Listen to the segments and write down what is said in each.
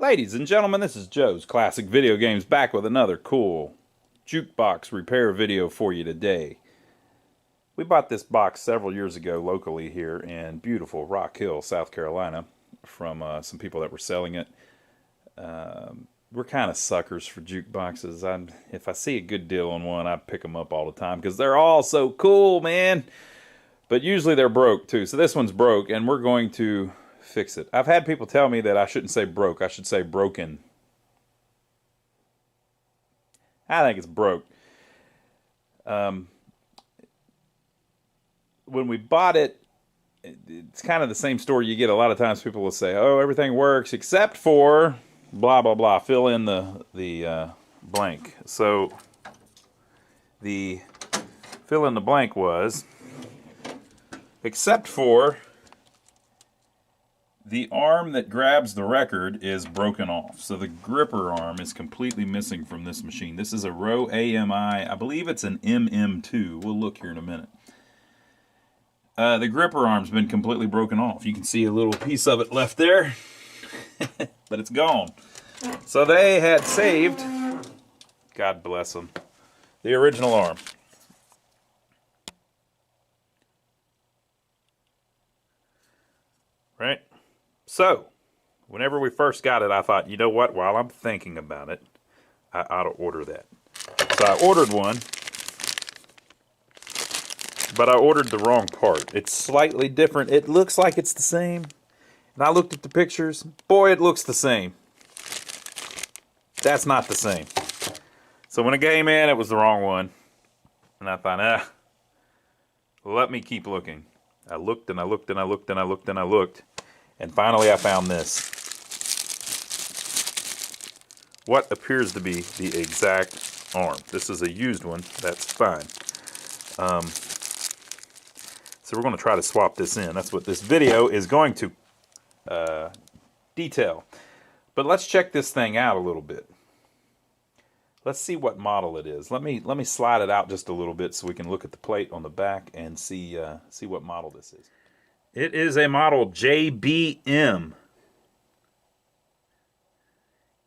Ladies and gentlemen, this is Joe's Classic Video Games back with another cool jukebox repair video for you today. We bought this box several years ago locally here in beautiful Rock Hill, South Carolina from some people that were selling it. We're kind of suckers for jukeboxes. If I see a good deal on one, I pick them up all the time because they're all so cool, man. But usually they're broke too. So this one's broke and we're going to fix it. I've had people tell me that I shouldn't say broke. I should say broken. I think it's broke. When we bought it, it's kind of the same story you get a lot of times. People will say, oh, everything works except for blah, blah, blah. Fill in the blank. So the fill in the blank was except for the arm that grabs the record is broken off. So the gripper arm is completely missing from this machine. This is a Rowe AMI. I believe it's an MM2. We'll look here in a minute. The gripper arm's been completely broken off. You can see a little piece of it left there, but it's gone. So they had saved, God bless them, the original arm. Right? So, whenever we first got it, I thought, you know what, while I'm thinking about it, I ought to order that. So I ordered one, but I ordered the wrong part. It's slightly different. It looks like it's the same. And I looked at the pictures. Boy, it looks the same. That's not the same. So when it came in, it was the wrong one. And I thought, let me keep looking. I looked and I looked and I looked and I looked and I looked. And finally I found this. What appears to be the exact arm. This is a used one. That's fine. So we're going to try to swap this in. That's what this video is going to detail. But let's check this thing out a little bit. Let's see what model it is. Let me slide it out just a little bit so we can look at the plate on the back and see what model this is. It is a model JBM.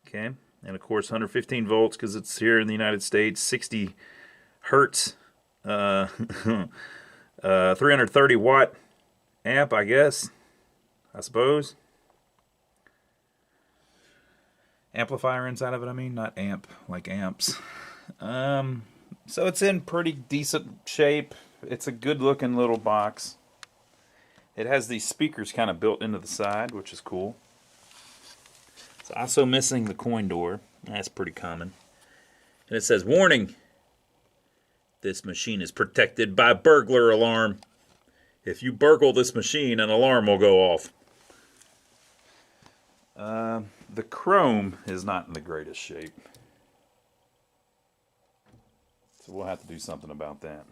Okay, and of course 115 volts because it's here in the United States, 60 hertz, 330 watt amp, I suppose. Amplifier inside of it, I mean, not amp, like amps. So it's in pretty decent shape. It's a good looking little box. It has these speakers kind of built into the side, which is cool. It's also missing the coin door. That's pretty common. And it says, warning, this machine is protected by burglar alarm. If you burgle this machine, an alarm will go off. The chrome is not in the greatest shape. So we'll have to do something about that.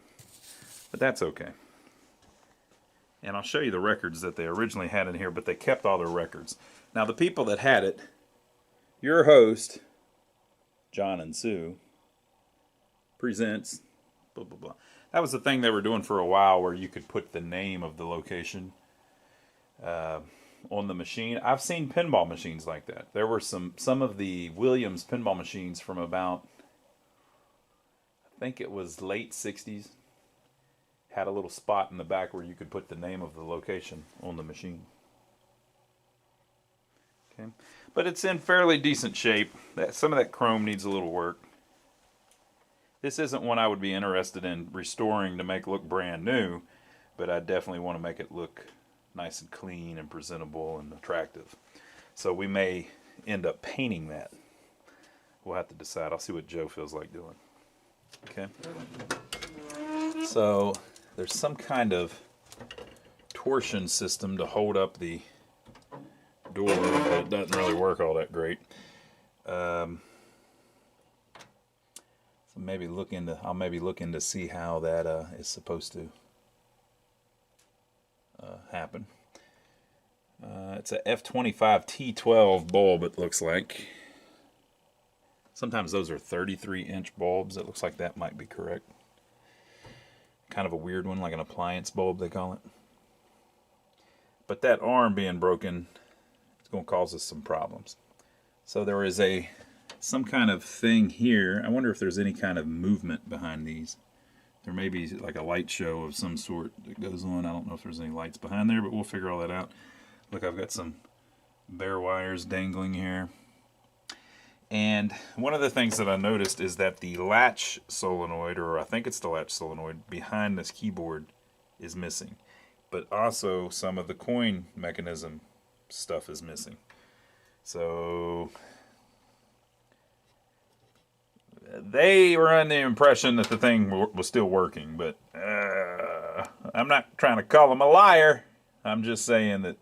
But that's okay. And I'll show you the records that they originally had in here, but they kept all their records. Now the people that had it, your host, John and Sue, presents, blah, blah, blah. That was the thing they were doing for a while where you could put the name of the location on the machine. I've seen pinball machines like that. There were some of the Williams pinball machines from about, I think it was late 60s. Had a little spot in the back where you could put the name of the location on the machine. Okay, but it's in fairly decent shape. Some of that chrome needs a little work. This isn't one I would be interested in restoring to make look brand new, but I definitely want to make it look nice and clean and presentable and attractive. So we may end up painting that. We'll have to decide. I'll see what Joe feels like doing. Okay. So there's some kind of torsion system to hold up the door, but it doesn't really work all that great. So maybe I'll maybe look into see how that is supposed to happen. It's a F25 T12 bulb, it looks like. Sometimes those are 33-inch bulbs. It looks like that might be correct. Kind of a weird one, like an appliance bulb, they call it. But that arm being broken, it's going to cause us some problems. So there is some kind of thing here. I wonder if there's any kind of movement behind these. There may be like a light show of some sort that goes on. I don't know if there's any lights behind there, but we'll figure all that out. Look, I've got some bare wires dangling here. And one of the things that I noticed is that the latch solenoid, or I think it's the latch solenoid, behind this keyboard is missing. But also some of the coin mechanism stuff is missing. So they were under the impression that the thing was still working, but I'm not trying to call them a liar. I'm just saying that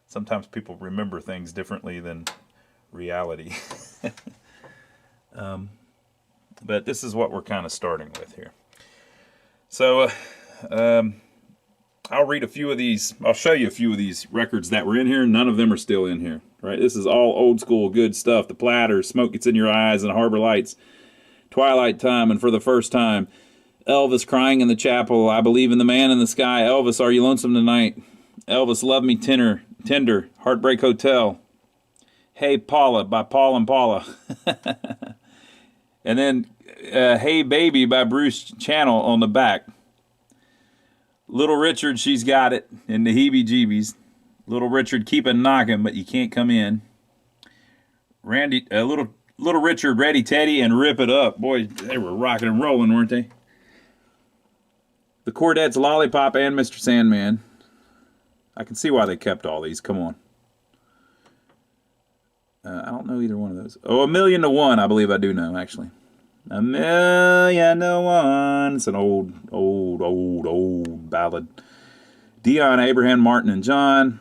sometimes people remember things differently than reality. But this is what we're kind of starting with here. So I'll read a few of these. I'll show you a few of these records that were in here. None of them are still in here. Right? This is all old school good stuff. The Platters, Smoke Gets in Your Eyes, and Harbor Lights, Twilight Time, and For the First Time, Elvis, Crying in the Chapel, I Believe in the Man in the Sky, Elvis, Are You Lonesome Tonight, Elvis, Love Me Tender, Heartbreak Hotel, Hey Paula by Paul and Paula, and then Hey Baby by Bruce Channel on the back. Little Richard, She's Got It, and the Heebie-Jeebies. Little Richard, Keep It Knockin', but You Can't Come In. Little Richard, Ready Teddy, and Rip It Up. Boy, they were rocking and rolling, weren't they? The Chordettes, Lollipop, and Mr. Sandman. I can see why they kept all these. Come on. I don't know either one of those. Oh, A Million to One, I believe I do know, actually. A Million to One. It's an old ballad. Dion, Abraham, Martin, and John.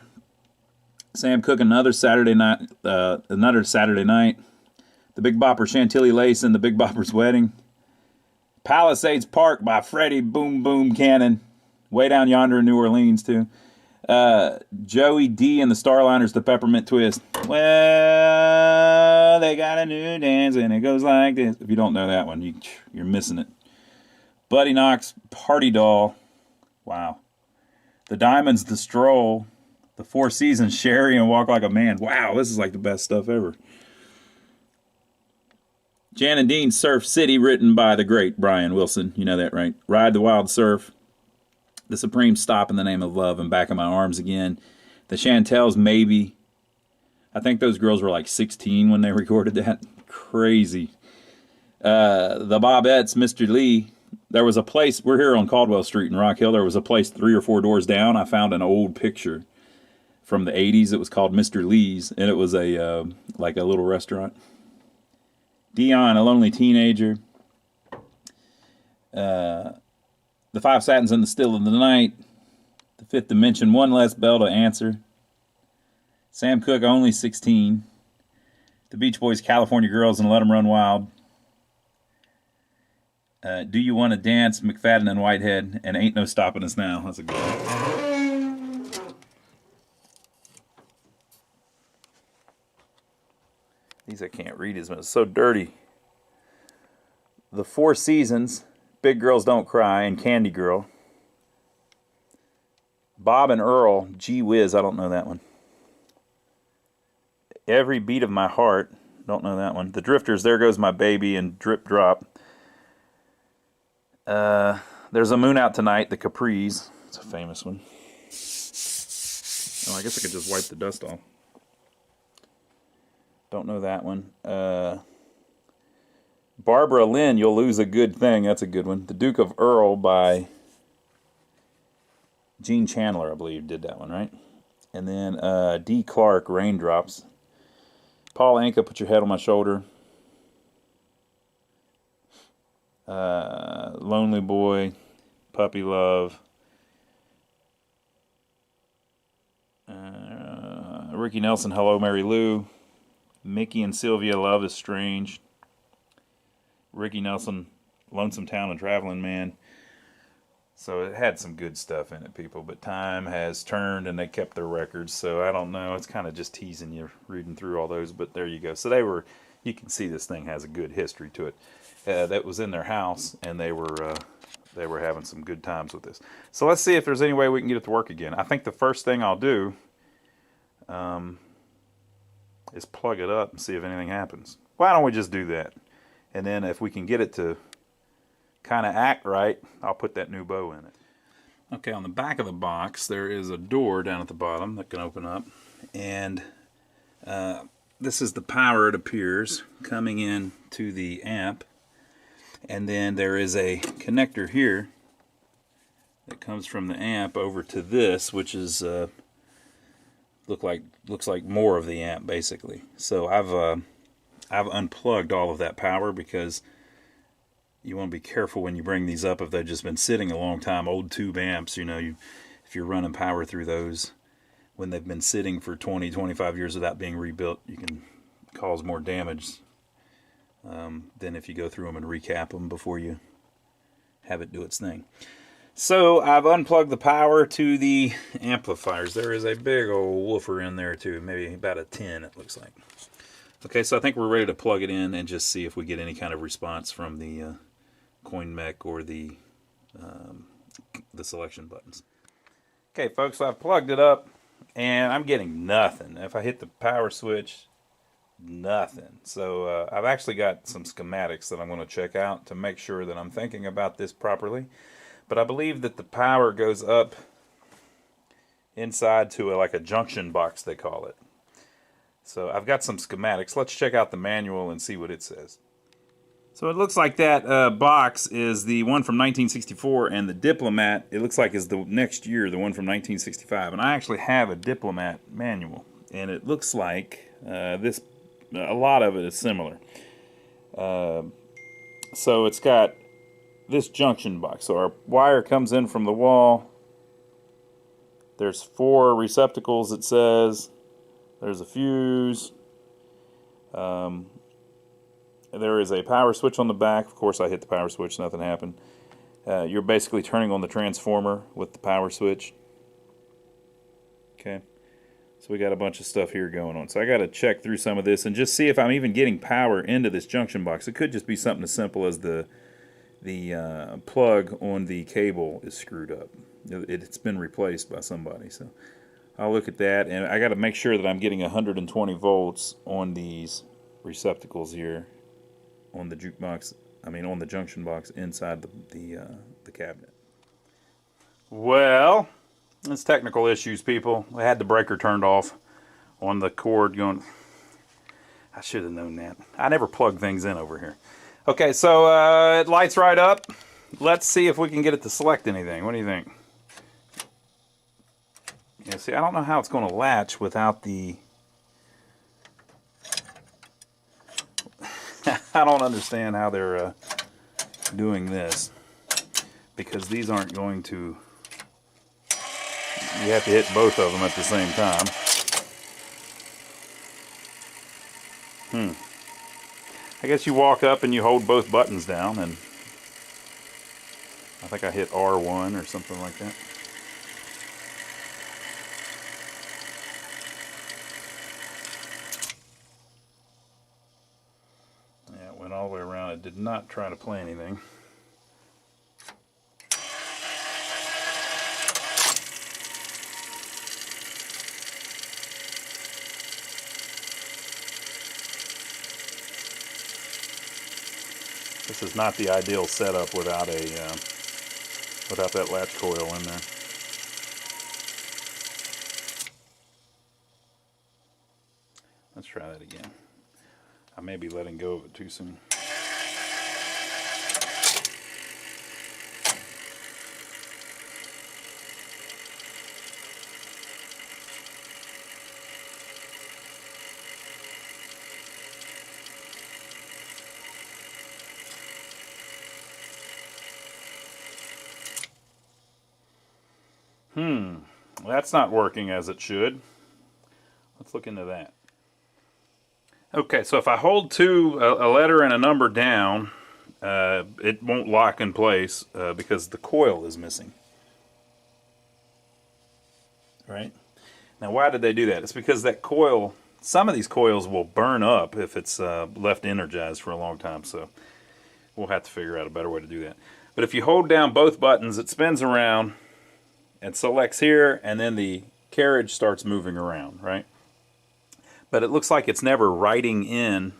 Sam Cooke, Another Saturday Night. The Big Bopper, Chantilly Lace, and the Big Bopper's Wedding. Palisades Park by Freddie Boom Boom Cannon. Way Down Yonder in New Orleans, too. Joey D and the Starliners, The Peppermint Twist. Well, they got a new dance, and it goes like this. If you don't know that one, you're missing it. Buddy Knox, Party Doll. Wow. The Diamonds, The Stroll. The Four Seasons, Sherry, and Walk Like a Man. Wow, this is like the best stuff ever. Jan and Dean, Surf City, written by the great Brian Wilson. You know that, right? Ride the Wild Surf. The Supreme, Stop in the Name of Love, and Back in My Arms Again. The Chantels, Maybe. I think those girls were like 16 when they recorded that. Crazy. The Bobettes, Mr. Lee. There was a place, we're here on Caldwell Street in Rock Hill. There was a place 3 or 4 doors down. I found an old picture from the 80s. It was called Mr. Lee's, and it was like a little restaurant. Dion, A Lonely Teenager. The Five Satins in the Still of the Night. The Fifth Dimension, One Less Bell to Answer. Sam Cooke, Only 16. The Beach Boys, California Girls, and Let 'Em Run Wild. Do You Want to Dance, McFadden and Whitehead, and Ain't No Stopping Us Now. That's a good one. These I can't read as much. It's so dirty. The Four Seasons, Big Girls Don't Cry, and Candy Girl. Bob and Earl, Gee Whiz, I don't know that one. Every Beat of My Heart, don't know that one. The Drifters, There Goes My Baby, and Drip Drop. There's a Moon Out Tonight, the Capris. It's a famous one. Oh, I guess I could just wipe the dust off. Don't know that one. Barbara Lynn, You'll Lose a Good Thing. That's a good one. The Duke of Earl by Gene Chandler, I believe, did that one, right? And then D. Clark, Raindrops. Paul Anka, Put Your Head on My Shoulder. Lonely Boy, Puppy Love. Ricky Nelson, Hello Mary Lou. Mickey and Sylvia, Love is Strange. Ricky Nelson, Lonesome Town and Traveling Man. So it had some good stuff in it, people. But time has turned and they kept their records. So I don't know. It's kind of just teasing you reading through all those. But there you go. So you can see this thing has a good history to it. That was in their house, and they were having some good times with this. So let's see if there's any way we can get it to work again. I think the first thing I'll do is plug it up and see if anything happens. Why don't we just do that? And then if we can get it to kind of act right, I'll put that new bow in it. Okay, on the back of the box, there is a door down at the bottom that can open up. And this is the power, it appears, coming in to the amp. And then there is a connector here that comes from the amp over to this, which is looks like more of the amp basically. So I've unplugged all of that power because you want to be careful when you bring these up if they've just been sitting a long time. Old tube amps, you know, if you're running power through those when they've been sitting for 20, 25 years without being rebuilt, you can cause more damage than if you go through them and recap them before you have it do its thing. So I've unplugged the power to the amplifiers. There is a big old woofer in there too, maybe about a 10 it looks like. Okay, so I think we're ready to plug it in and just see if we get any kind of response from the coin mech or the selection buttons. Okay folks, so I've plugged it up and I'm getting nothing. If I hit the power switch, nothing. So I've actually got some schematics that I'm going to check out to make sure that I'm thinking about this properly. But I believe that the power goes up inside to like a junction box, they call it. So I've got some schematics. Let's check out the manual and see what it says. So it looks like that box is the one from 1964, and the Diplomat, it looks like, is the next year, the one from 1965. And I actually have a Diplomat manual, and it looks like a lot of it is similar. So it's got this junction box. So our wire comes in from the wall. There's 4 receptacles, it says. There's a fuse. There is a power switch on the back. Of course, I hit the power switch, nothing happened. You're basically turning on the transformer with the power switch. Okay. So we got a bunch of stuff here going on. So I got to check through some of this and just see if I'm even getting power into this junction box. It could just be something as simple as the plug on the cable is screwed up. It's been replaced by somebody. So I'll look at that, and I got to make sure that I'm getting 120 volts on these receptacles here on the jukebox. I mean, on the junction box inside the cabinet. Well, it's technical issues, people. I had the breaker turned off on the cord going. I should have known that. I never plug things in over here. Okay, so it lights right up. Let's see if we can get it to select anything. What do you think? Yeah, see, I don't know how it's going to latch without the... I don't understand how they're doing this, because these aren't going to... You have to hit both of them at the same time. I guess you walk up and you hold both buttons down, and I think I hit R1 or something like that. Yeah, it went all the way around. It did not try to play anything. This is not the ideal setup without that latch coil in there. Let's try that again. I may be letting go of it too soon. That's not working as it should. Let's look into that. Okay, so if I hold a letter and a number down, it won't lock in place because the coil is missing. Right? Now, why did they do that? It's because that coil, some of these coils will burn up if it's left energized for a long time, so we'll have to figure out a better way to do that. But if you hold down both buttons, it spins around and selects here, and then the carriage starts moving around, right? but it looks like it's never writing in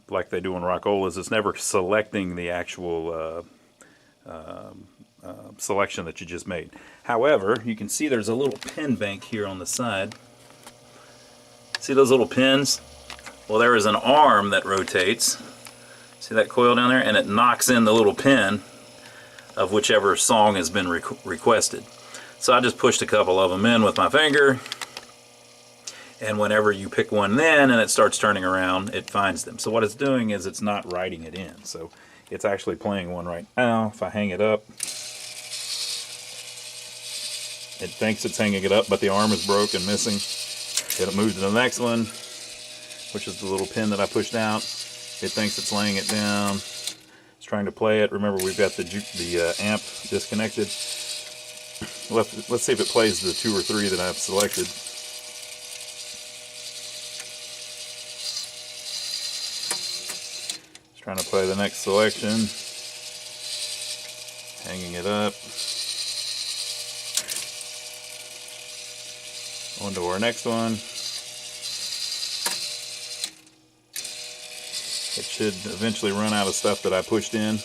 like they do on rock-olas. It's never selecting the actual selection that you just made. However, you can see there's a little pin bank here on the side. See those little pins? Well, there is an arm that rotates. See that coil down there? And it knocks in the little pin of whichever song has been requested. So I just pushed a couple of them in with my finger, and whenever you pick one then and it starts turning around, it finds them. So what it's doing is it's not writing it in. So it's actually playing one right now. If I hang it up, it thinks it's hanging it up, but the arm is broke and missing. It'll move to the next one, which is the little pin that I pushed out. It thinks it's laying it down. It's trying to play it. Remember, we've got the amp disconnected. Let's see if it plays the 2 or 3 that I've selected. It's trying to play the next selection. Hanging it up. On to our next one. It should eventually run out of stuff that I pushed in.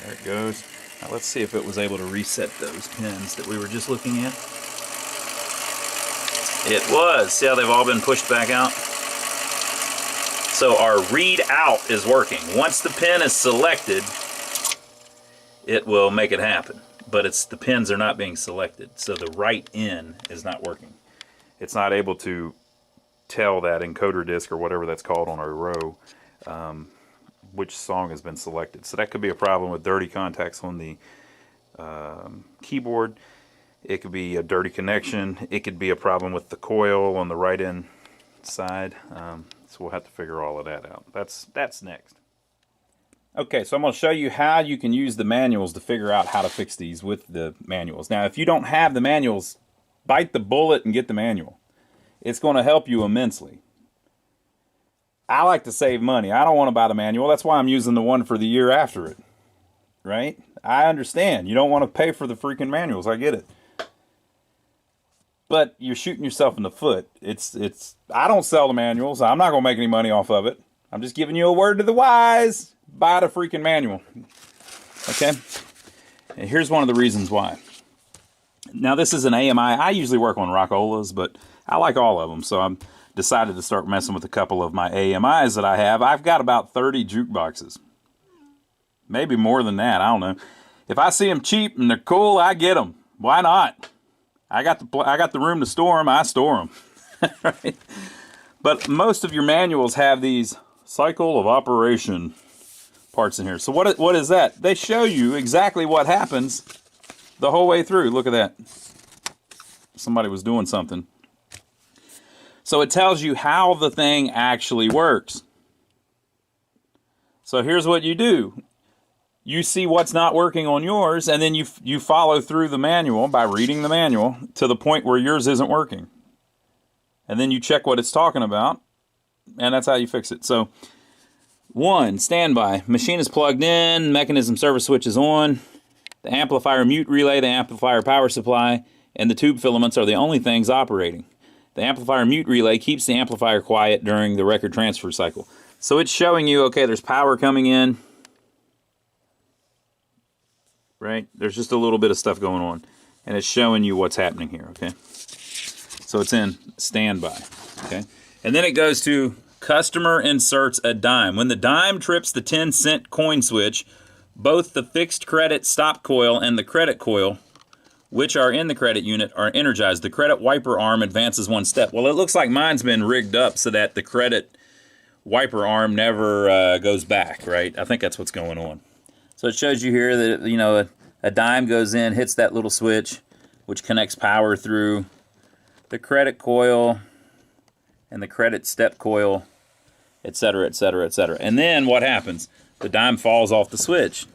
There it goes. Now let's see if it was able to reset those pins that we were just looking at. It was. See how they've all been pushed back out? So our read out is working. Once the pin is selected, it will make it happen. But the pins are not being selected, so the write in is not working. It's not able to tell that encoder disk or whatever that's called on our Rowe which song has been selected. So that could be a problem with dirty contacts on the keyboard. It could be a dirty connection. It could be a problem with the coil on the right in side. So we'll have to figure all of that out. That's next. Okay, so I'm going to show you how you can use the manuals to figure out how to fix these with the manuals. Now, if you don't have the manuals, bite the bullet and get the manual. It's going to help you immensely. I like to save money. I don't want to buy the manual. That's why I'm using the one for the year after it. Right? I understand. You don't want to pay for the freaking manuals. I get it. But you're shooting yourself in the foot. I don't sell the manuals. I'm not going to make any money off of it. I'm just giving you a word to the wise. Buy the freaking manual. Okay? And here's one of the reasons why. Now, this is an AMI. I usually work on rock-olas, but I like all of them, so I'm decided to start messing with a couple of my AMIs that I have. I've got about 30 jukeboxes. Maybe more than that. I don't know. If I see them cheap and they're cool, I get them. Why not? I got the room to store them. I store them. Right? But most of your manuals have these cycle of operation parts in here. So what is that? They show you exactly what happens the whole way through. Look at that. Somebody was doing something. So it tells you how the thing actually works. So here's what you do. You see what's not working on yours, and then you follow through the manual by reading the manual to the point where yours isn't working. And then you check what it's talking about, and that's how you fix it. So 1, standby. Machine is plugged in, mechanism service switch is on, the amplifier mute relay, the amplifier power supply, and the tube filaments are the only things operating. The amplifier mute relay keeps the amplifier quiet during the record transfer cycle. So it's showing you, okay, there's power coming in, right? There's just a little bit of stuff going on, and it's showing you what's happening here, okay? So it's in standby, okay? And then it goes to customer inserts a dime. When the dime trips the 10-cent coin switch, both the fixed credit stop coil and the credit coil, which are in the credit unit, are energized. The credit wiper arm advances 1 step. Well, it looks like mine's been rigged up so that the credit wiper arm never goes back, right? I think that's what's going on. So it shows you here that, you know, a dime goes in, hits that little switch, which connects power through the credit coil and the credit step coil, etc., etc., etc. And then what happens? The dime falls off the switch.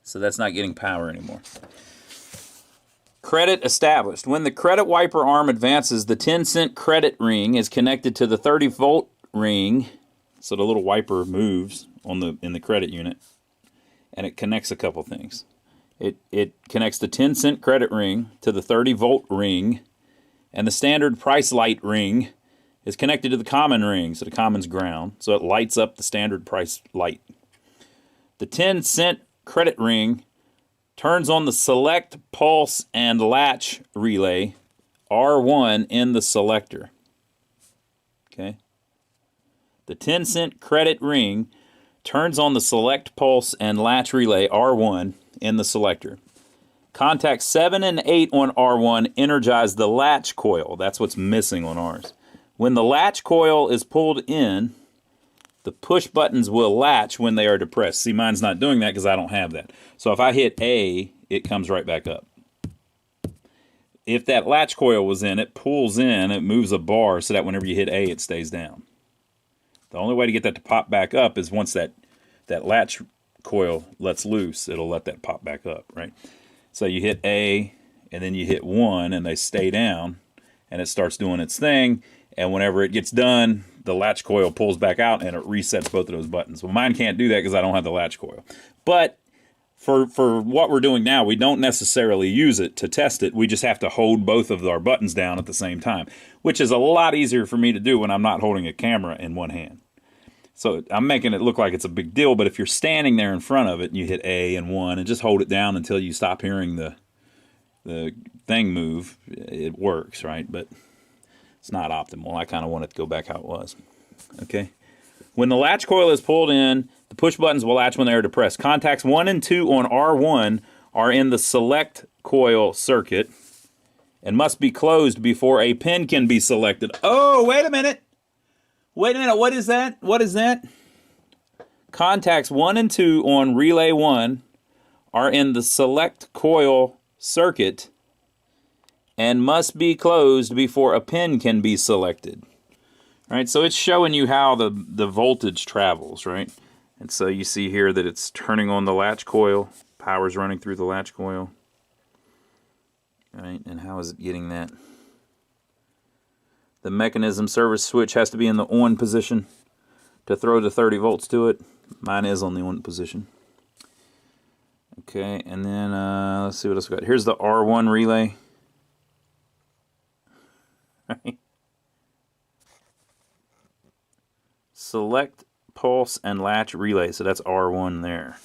So that's not getting power anymore. Credit established. When the credit wiper arm advances, the 10-cent credit ring is connected to the 30-volt ring. So the little wiper moves in the credit unit, and it connects a couple things. It connects the 10-cent credit ring to the 30-volt ring, And the standard price light ring is connected to the common ring, so the common's ground, so it lights up the standard price light. The 10-cent credit ring turns on the select, pulse, and latch relay R1 in the selector. Okay. The 10-cent credit ring turns on the select, pulse, and latch relay R1 in the selector. Contacts 7 and 8 on R1 energize the latch coil. That's what's missing on ours. When the latch coil is pulled in, the push buttons will latch when they are depressed. See, mine's not doing that because I don't have that. So if I hit A, it comes right back up. If that latch coil was in, it pulls in, it moves a bar so that whenever you hit A, it stays down. The only way to get that to pop back up is once that latch coil lets loose, it'll let that pop back up, right? So you hit A, and then you hit 1, and they stay down, and it starts doing its thing, and whenever it gets done, the latch coil pulls back out, and it resets both of those buttons. Well, mine can't do that because I don't have the latch coil. But for what we're doing now, we don't necessarily use it to test it. We just have to hold both of our buttons down at the same time, which is a lot easier for me to do when I'm not holding a camera in one hand. So I'm making it look like it's a big deal, but if you're standing there in front of it and you hit A and 1 and just hold it down until you stop hearing the thing move, it works, right? But it's not optimal. I kind of want it to go back how it was. Okay. When the latch coil is pulled in, the push buttons will latch when they are depressed. Contacts 1 and 2 on R1 are in the select coil circuit and must be closed before a pin can be selected. Oh, wait a minute. Wait a minute, what is that? What is that? Contacts 1 and 2 on relay 1 are in the select coil circuit and must be closed before a pin can be selected. Right, so it's showing you how the voltage travels, right? And so you see here that it's turning on the latch coil, power's running through the latch coil. Right, and how is it getting that? The mechanism service switch has to be in the on position to throw the 30 volts to it. Mine is on the on position. Okay, and then let's see what else we got. Here's the R1 relay. Right. Select, pulse, and latch relay. So that's R1 there.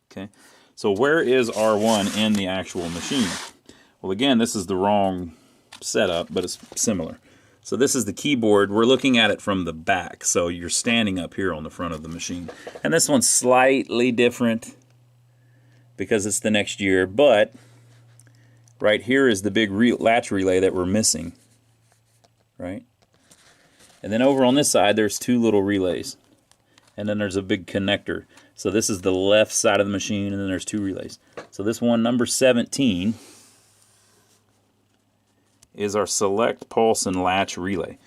Okay, so where is R1 in the actual machine? Well, again, this is the wrong setup, but it's similar. So this is the keyboard. We're looking at it from the back, so you're standing up here on the front of the machine. And this one's slightly different because it's the next year, but right here is the big latch relay that we're missing, right? And then over on this side, there's 2 little relays, and then there's a big connector. So this is the left side of the machine, and then there's 2 relays. So this one, number 17, is our select, pulse, and latch relay.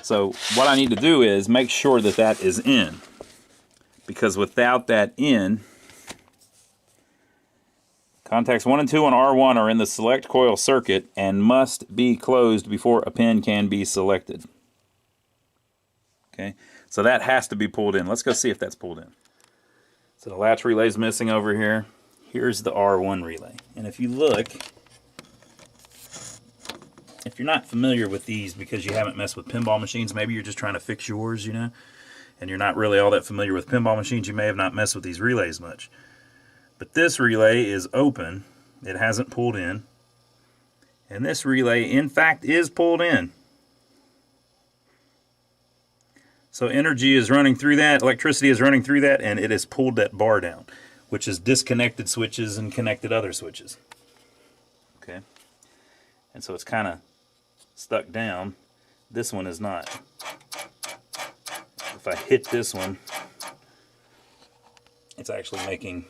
So what I need to do is make sure that that is in, because without that in, contacts 1 and 2 on R1 are in the select coil circuit and must be closed before a pin can be selected. Okay, so that has to be pulled in. Let's go see if that's pulled in. So the latch relay is missing over here. Here's the R1 relay. And if you look, if you're not familiar with these because you haven't messed with pinball machines, maybe you're just trying to fix yours, you know, and you're not really all that familiar with pinball machines, you may have not messed with these relays much. But this relay is open. It hasn't pulled in. And this relay, in fact, is pulled in. So energy is running through that, electricity is running through that, and it has pulled that bar down, which is disconnected switches and connected other switches. Okay. And so it's kind of stuck down. This one is not. If I hit this one, it's actually making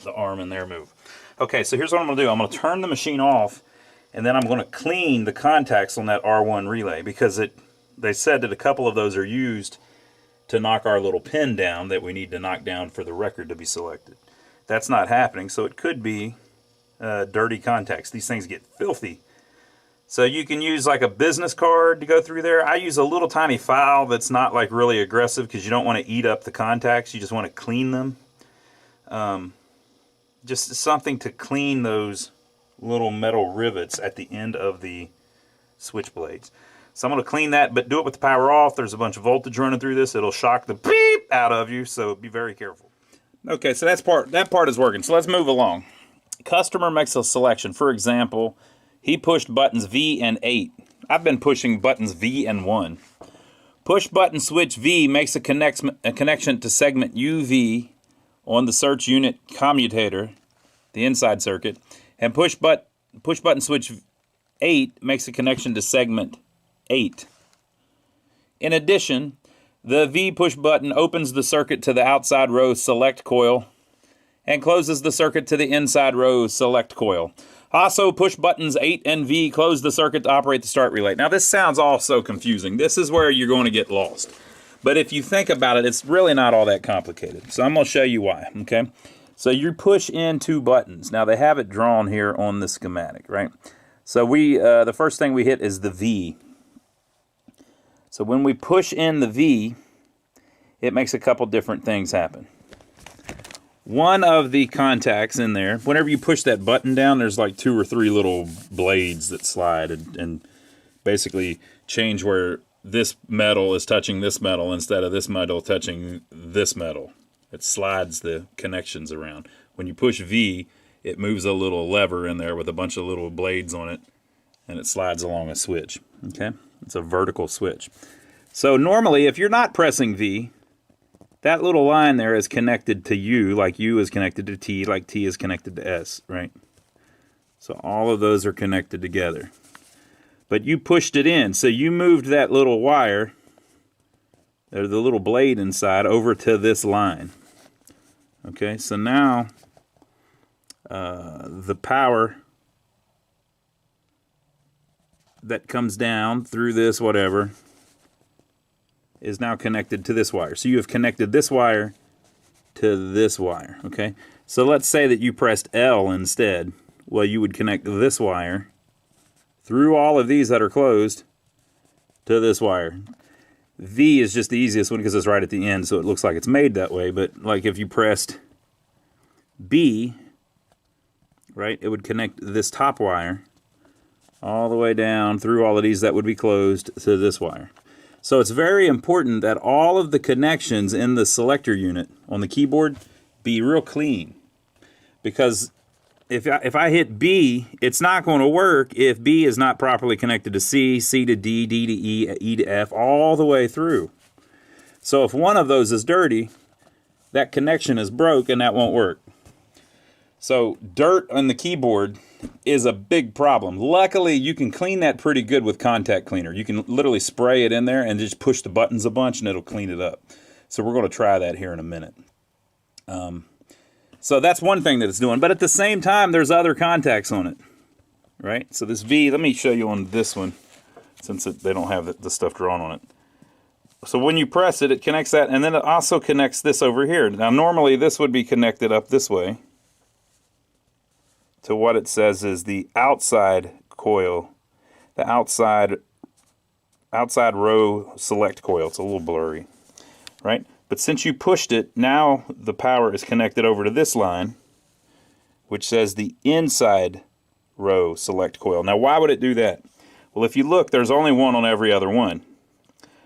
the arm in there move. Okay, so here's what I'm going to do. I'm going to turn the machine off, and then I'm going to clean the contacts on that R1 relay, because they said that a couple of those are used to knock our little pin down that we need to knock down for the record to be selected. That's not happening, so it could be dirty contacts. These things get filthy. So you can use like a business card to go through there. I use a little tiny file that's not like really aggressive because you don't want to eat up the contacts. You just want to clean them. Just something to clean those little metal rivets at the end of the switch blades. So I'm going to clean that, but do it with the power off. There's a bunch of voltage running through this. It'll shock the beep out of you, so be very careful. Okay, so that part is working. So let's move along. Customer makes a selection. For example, he pushed buttons V and 8. I've been pushing buttons V and 1. Push button switch V makes a connection to segment UV on the search unit commutator, the inside circuit, and push button switch 8 makes a connection to segment 8. In addition, the V push button opens the circuit to the outside row select coil and closes the circuit to the inside row select coil. Also, push buttons 8 and V close the circuit to operate the start relay. Now, this sounds all so confusing. This is where you're going to get lost. But if you think about it, it's really not all that complicated. So I'm going to show you why, okay? So you push in 2 buttons. Now, they have it drawn here on the schematic, right? So the first thing we hit is the V. So when we push in the V, it makes a couple different things happen. One of the contacts in there, whenever you push that button down, there's like 2 or 3 little blades that slide and basically change where this metal is touching this metal instead of this metal touching this metal. It slides the connections around. When you push V, it moves a little lever in there with a bunch of little blades on it, and it slides along a switch. Okay? It's a vertical switch. So normally, if you're not pressing V, that little line there is connected to U, like U is connected to T, like T is connected to S, right? So all of those are connected together. But you pushed it in, so you moved that little wire, or the little blade inside, over to this line. Okay, so now the power that comes down through this whatever is now connected to this wire. So you have connected this wire to this wire, okay? So let's say that you pressed L instead. Well, you would connect this wire through all of these that are closed to this wire. V is just the easiest one because it's right at the end, so it looks like it's made that way. But like if you pressed B, right, it would connect this top wire all the way down through all of these that would be closed to this wire. So it's very important that all of the connections in the selector unit on the keyboard be real clean. Because if I hit B, it's not going to work if B is not properly connected to C, C to D, D to E, E to F, all the way through. So if one of those is dirty, that connection is broke and that won't work. So dirt on the keyboard is a big problem. Luckily, you can clean that pretty good with contact cleaner. You can literally spray it in there and just push the buttons a bunch and it'll clean it up. So we're going to try that here in a minute. So that's one thing that it's doing. But at the same time, there's other contacts on it, right? So this V, let me show you on this one, since they don't have the stuff drawn on it. So when you press it, it connects that, and then it also connects this over here. Now, normally this would be connected up this way to what it says is the outside coil, the outside row select coil. It's a little blurry, right? But since you pushed it, now the power is connected over to this line, which says the inside row select coil. Now, why would it do that? Well, if you look, there's only one on every other one.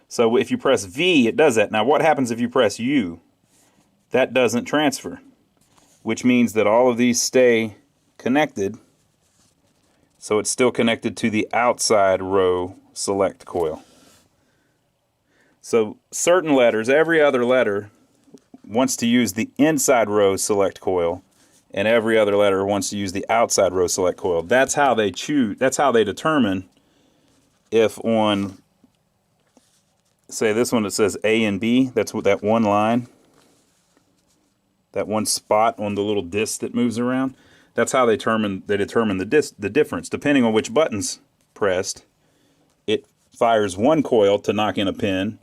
So if you press V, it does that. Now, what happens if you press U? That doesn't transfer, which means that all of these stay connected. So it's still connected to the outside row select coil. So certain letters, every other letter wants to use the inside row select coil, and every other letter wants to use the outside row select coil. That's how they choose. That's how they determine if on, say this one, it says A and B. That's what that one line, that one spot on the little disc that moves around. That's how they determine the difference. Depending on which button's pressed, it fires one coil to knock in a pin,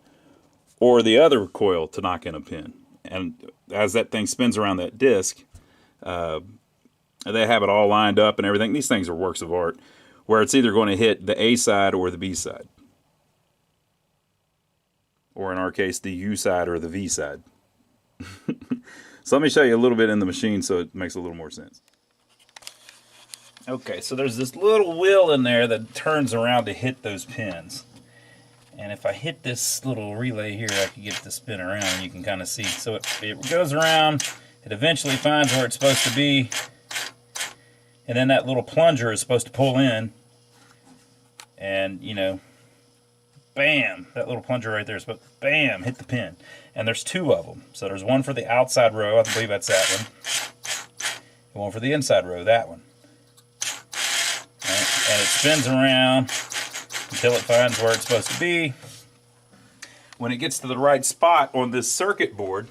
or the other coil to knock in a pin. And as that thing spins around that disc, they have it all lined up and everything. These things are works of art, where it's either going to hit the A side or the B side. Or in our case, the U side or the V side. So let me show you a little bit in the machine so it makes a little more sense. Okay, so there's this little wheel in there that turns around to hit those pins. And if I hit this little relay here, I can get it to spin around, and you can kind of see. So it goes around, it eventually finds where it's supposed to be, and then that little plunger is supposed to pull in, and, you know, bam, that little plunger right there is supposed to, bam, hit the pin. And there's two of them. So there's one for the outside row, I believe that's that one, and one for the inside row, that one. Right? And it spins around until it finds where it's supposed to be. When it gets to the right spot on this circuit board,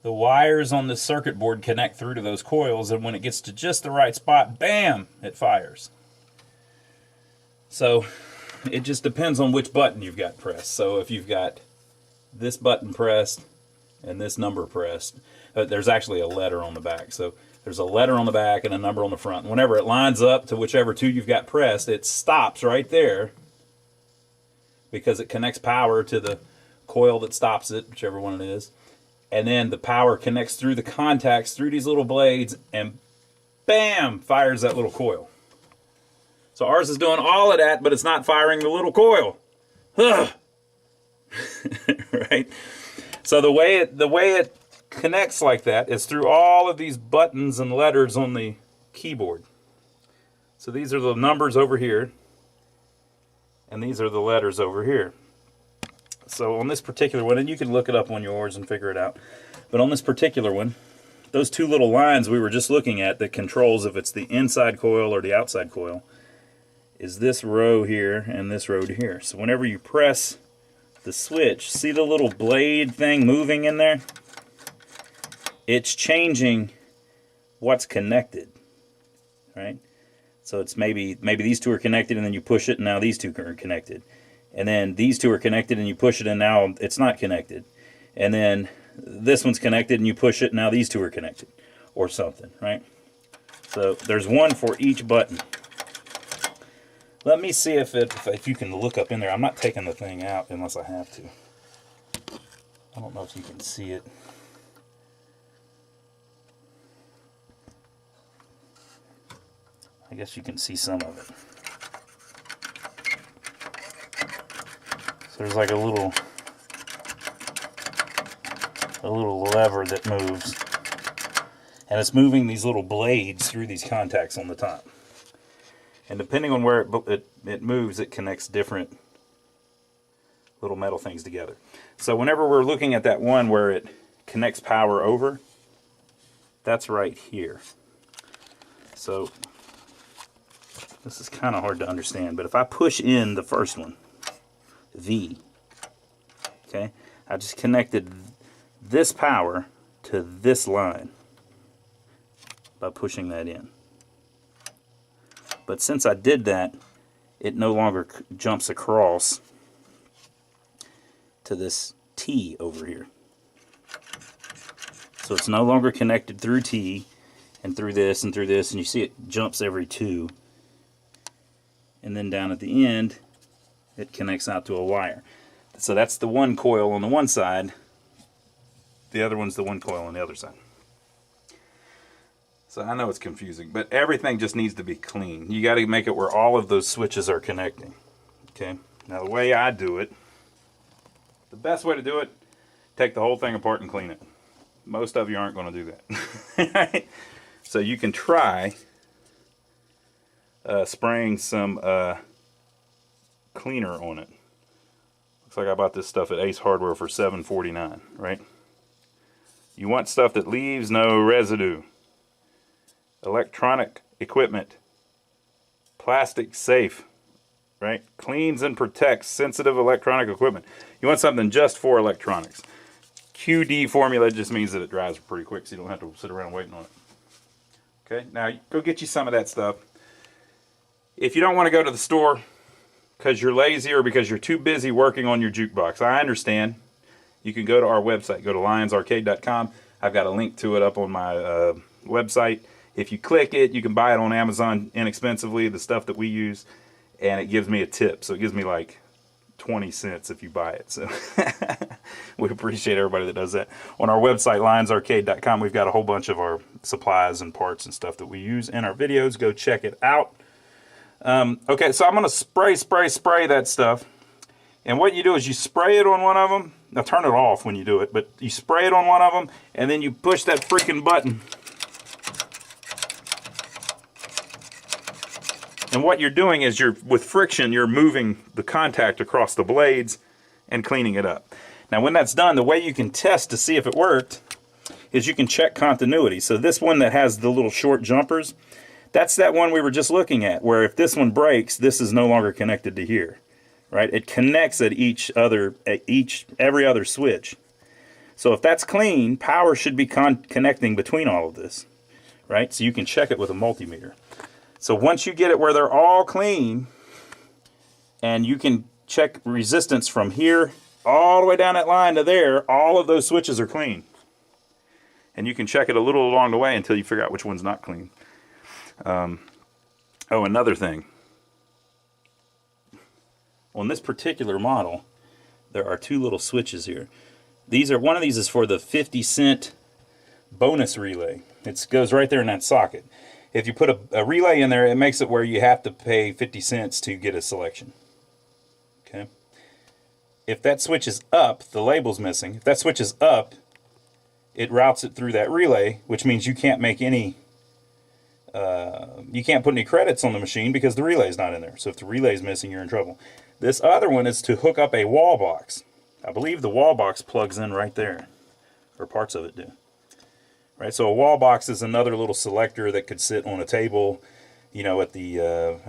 the wires on this circuit board connect through to those coils, and when it gets to just the right spot, bam, it fires. So it just depends on which button you've got pressed. So if you've got this button pressed and this number pressed, there's actually a letter on the back. So there's a letter on the back and a number on the front. And whenever it lines up to whichever two you've got pressed, it stops right there because it connects power to the coil that stops it, whichever one it is. And then the power connects through the contacts, through these little blades, and bam, fires that little coil. So ours is doing all of that, but it's not firing the little coil. Right? So the way it connects like that is through all of these buttons and letters on the keyboard. So these are the numbers over here, and these are the letters over here. So on this particular one, and you can look it up on yours and figure it out, but on this particular one, those two little lines we were just looking at that controls if it's the inside coil or the outside coil is this row here and this row here. So whenever you press the switch, see the little blade thing moving in there? It's changing what's connected, right? So it's maybe these two are connected and then you push it and now these two are connected. And then these two are connected and you push it and now it's not connected. And then this one's connected and you push it and now these two are connected. Or something, right? So there's one for each button. Let me see if you can look up in there. I'm not taking the thing out unless I have to. I don't know if you can see it. I guess you can see some of it. So there's like a little lever that moves. And it's moving these little blades through these contacts on the top. And depending on where it moves, it connects different little metal things together. So whenever we're looking at that one where it connects power over, that's right here. So this is kind of hard to understand, but if I push in the first one, V, okay, I just connected this power to this line by pushing that in. But since I did that, it no longer jumps across to this T over here. So it's no longer connected through T and through this, and you see it jumps every two. And then down at the end, it connects out to a wire. So that's the one coil on the one side. The other one's the one coil on the other side. So I know it's confusing, but everything just needs to be clean. You got to make it where all of those switches are connecting. Okay. Now the way I do it, the best way to do it, take the whole thing apart and clean it. Most of you aren't going to do that. So you can try spraying some cleaner on it. Looks like I bought this stuff at Ace Hardware for $7.49, right? You want stuff that leaves no residue. Electronic equipment. Plastic safe, right? Cleans and protects sensitive electronic equipment. You want something just for electronics. QD formula just means that it dries pretty quick, so you don't have to sit around waiting on it. Okay, now go get you some of that stuff. If you don't want to go to the store because you're lazy or because you're too busy working on your jukebox, I understand. You can go to our website. Go to lionsarcade.com. I've got a link to it up on my website. If you click it, you can buy it on Amazon inexpensively, the stuff that we use, and it gives me a tip. So it gives me like 20 cents if you buy it. So we appreciate everybody that does that. On our website, lionsarcade.com, we've got a whole bunch of our supplies and parts and stuff that we use in our videos. Go check it out. Okay, so I'm going to spray that stuff. And what you do is you spray it on one of them. Now turn it off when you do it, but you spray it on one of them, and then you push that freaking button. And what you're doing is with friction, you're moving the contact across the blades and cleaning it up. Now when that's done, the way you can test to see if it worked is you can check continuity. So this one that has the little short jumpers, that's that one we were just looking at, where if this one breaks, this is no longer connected to here, right? It connects at every other switch. So if that's clean, power should be connecting between all of this, right? So you can check it with a multimeter. So once you get it where they're all clean, and you can check resistance from here all the way down that line to there, all of those switches are clean. And you can check it a little along the way until you figure out which one's not clean. Oh, another thing. On this particular model, there are two little switches here. One of these is for the 50-cent bonus relay. It goes right there in that socket. If you put a relay in there, it makes it where you have to pay 50 cents to get a selection. Okay. If that switch is up, the label's missing. If that switch is up, it routes it through that relay, which means you can't make any, you can't put any credits on the machine because the relay's not in there. So if the relay's missing, you're in trouble. This other one is to hook up a wall box. I believe the wall box plugs in right there, or parts of it do. Right, so a wall box is another little selector that could sit on a table, you know, at the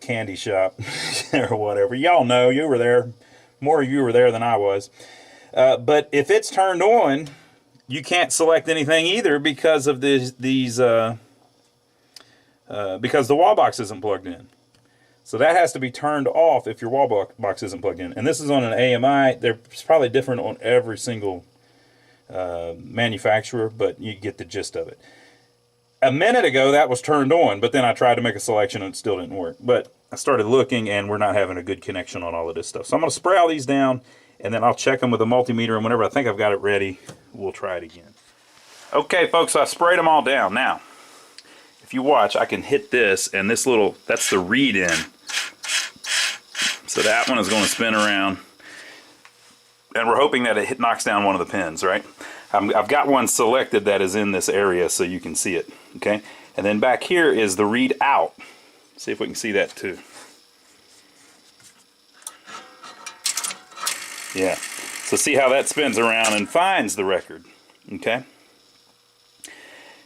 candy shop or whatever. Y'all know, you were there. More of you were there than I was. But if it's turned on, you can't select anything either because of because the wall box isn't plugged in. So that has to be turned off if your wall box isn't plugged in. And this is on an AMI. They're probably different on every single manufacturer, but you get the gist of it. A minute ago that was turned on, but then I tried to make a selection and it still didn't work. But I started looking and we're not having a good connection on all of this stuff. So I'm going to spray all these down and then I'll check them with a multimeter, and whenever I think I've got it ready, we'll try it again. Okay folks, I sprayed them all down. Now, if you watch, I can hit this, and this little, that's the read in. So that one is going to spin around. And we're hoping that it knocks down one of the pins, right? I've got one selected that is in this area so you can see it, okay? And then back here is the read out. See if we can see that too. Yeah, so see how that spins around and finds the record, okay?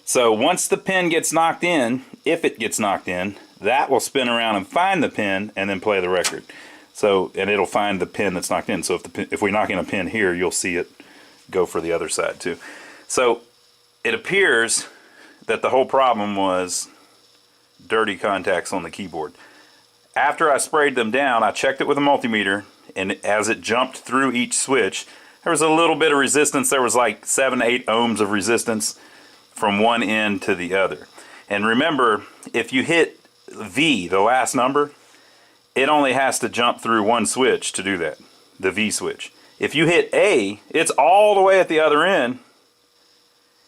So once the pin gets knocked in, if it gets knocked in, that will spin around and find the pin and then play the record. So, and it'll find the pin that's knocked in. So if we knock in a pin here, you'll see it go for the other side too. So it appears that the whole problem was dirty contacts on the keyboard. After I sprayed them down, I checked it with a multimeter, and as it jumped through each switch, there was a little bit of resistance. There was like 7 to 8 ohms of resistance from one end to the other. And remember, if you hit V, the last number, it only has to jump through one switch to do that, the V switch. If you hit A, it's all the way at the other end.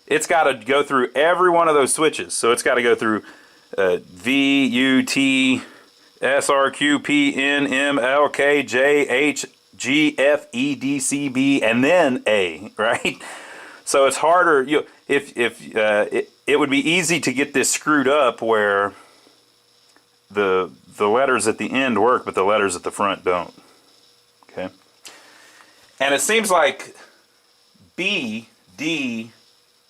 It's got to go through every one of those switches. So it's got to go through V, U, T, S, R, Q, P, N, M, L, K, J, H, G, F, E, D, C, B, and then A, right? So it's harder. It would be easy to get this screwed up where the letters at the end work, but the letters at the front don't. Okay. And it seems like B, D,